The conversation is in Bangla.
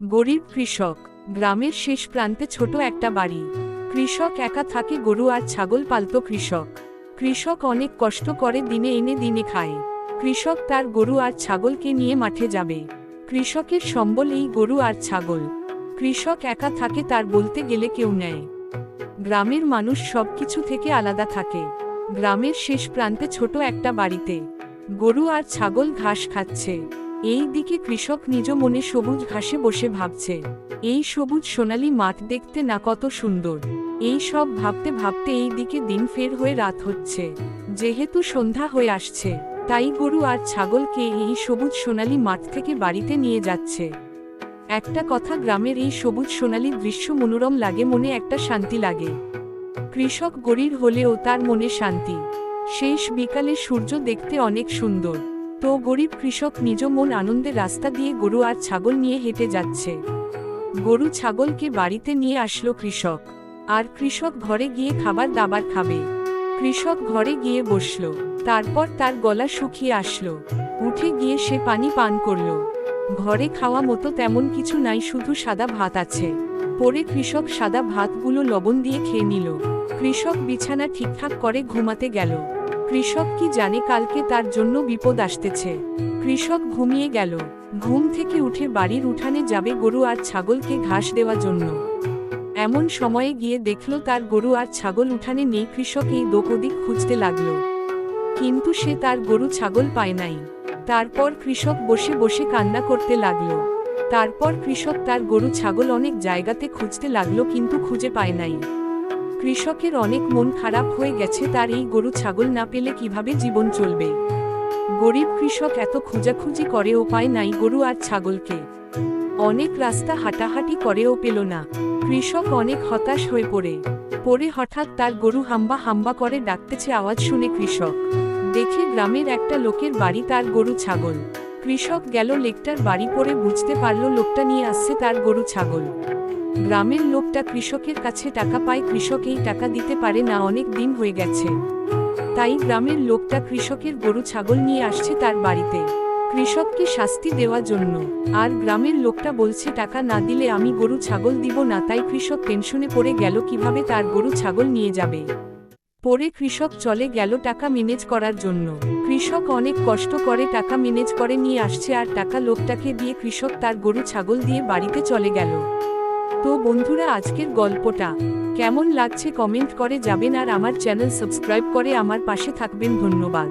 গরিব কৃষক। গ্রামের শেষ প্রান্তে ছোট একটা বাড়ি। কৃষক একা থাকে, গরু আর ছাগল পালত কৃষক। কৃষক অনেক কষ্ট করে, দিনে এনে দিনে খায়। কৃষক তার গরু আর ছাগলকে নিয়ে মাঠে যাবে। কৃষকের সম্বল এই গরু আর ছাগল। কৃষক একা থাকে, তার বলতে গেলে কেউ নেই। গ্রামের মানুষ সবকিছু থেকে আলাদা থাকে। গ্রামের শেষ প্রান্তে ছোট একটা বাড়িতে গরু আর ছাগল ঘাস খাচ্ছে। এই দিকে কৃষক নিজ মনে সবুজ ঘাসে বসে ভাবছে, এই সবুজ সোনালী মাঠ দেখতে না কত সুন্দর। এই সব ভাবতে ভাবতে এই দিকে দিন ফের হয়ে রাত হচ্ছে। যেহেতু সন্ধ্যা হয়ে আসছে, তাই গরু আর ছাগলকে এই সবুজ সোনালী মাঠ থেকে বাড়িতে নিয়ে যাচ্ছে। একটা কথা, গ্রামের এই সবুজ সোনালী দৃশ্য মনোরম লাগে, মনে একটা শান্তি লাগে। কৃষক গরিব হলেও তার মনে শান্তি। শেষ বিকালে সূর্য দেখতে অনেক সুন্দর। তো গরিব কৃষক নিজ মন আনন্দে রাস্তা দিয়ে গরু আর ছাগল নিয়ে হেঁটে যাচ্ছে। গরু ছাগলকে বাড়িতে নিয়ে আসলো কৃষক। আর কৃষক ঘরে গিয়ে খাবার দাবার খাবে। কৃষক ঘরে গিয়ে বসল। তারপর তার গলা শুকিয়ে আসলো। উঠে গিয়ে সে পানি পান করল। ঘরে খাওয়া মতো তেমন কিছু নাই, শুধু সাদা ভাত আছে। পরে কৃষক সাদা ভাতগুলো লবণ দিয়ে খেয়ে নিল। কৃষক বিছানা ঠিকঠাক করে ঘুমাতে গেল। কৃষক কি জানে কালকে তার জন্য বিপদ আসতেছে। কৃষক ঘুমিয়ে গেল। ঘুম থেকে উঠে বাড়ির উঠানে যাবে গরু আর ছাগলকে ঘাস দেওয়ার জন্য। এমন সময়ে গিয়ে দেখল তার গরু আর ছাগল উঠানে নেই। কৃষক এই দোক ওদিক খুঁজতে লাগল, কিন্তু সে তার গরু ছাগল পায় নাই। তারপর কৃষক বসে বসে কান্না করতে লাগল। তারপর কৃষক তার গরু ছাগল অনেক জায়গাতে খুঁজতে লাগলো, কিন্তু খুঁজে পায় নাই। কৃষকের অনেক মন খারাপ হয়ে গেছে, তার এই গরু ছাগল না পেলে কিভাবে জীবন চলবে। গরিব কৃষক এত খোঁজাখুঁজি করেও পায় নাই গরু আর ছাগলকে। অনেক রাস্তা হাঁটাহাঁটি করেও পেল না। কৃষক অনেক হতাশ হয়ে পড়ে হঠাৎ তার গরু হাম্বা হাম্বা করে ডাকতেছে। আওয়াজ শুনে কৃষক দেখে গ্রামের একটা লোকের বাড়ি, তার গরু ছাগল। কৃষক গেল লোকটার বাড়ি, পরে বুঝতে পারল লোকটা নিয়ে আসছে তার গরু ছাগল। গ্রামের লোকটা কৃষকের কাছে টাকা পায়। কৃষক এই টাকা দিতে পারে না, অনেক দিন হয়ে গেছে। তাই গ্রামের লোকটা কৃষকের গরু ছাগল নিয়ে আসছে তার বাড়িতে, কৃষককে শাস্তি দেওয়ার জন্য। আর গ্রামের লোকটা বলছে টাকা না দিলে আমি গরু ছাগল দিব না। তাই কৃষক টেনশনে পড়ে গেল কিভাবে তার গরু ছাগল নিয়ে যাবে। পরে কৃষক চলে গেল টাকা ম্যানেজ করার জন্য। কৃষক অনেক কষ্ট করে টাকা ম্যানেজ করে নিয়ে আসছে, আর টাকা লোকটাকে দিয়ে কৃষক তার গরু ছাগল দিয়ে বাড়িতে চলে গেল। তো বন্ধুরা, আজকের গল্পটা কেমন লাগছে কমেন্ট করে যাবেন, আর আমার চ্যানেল সাবস্ক্রাইব করে আমার পাশে থাকবেন। ধন্যবাদ।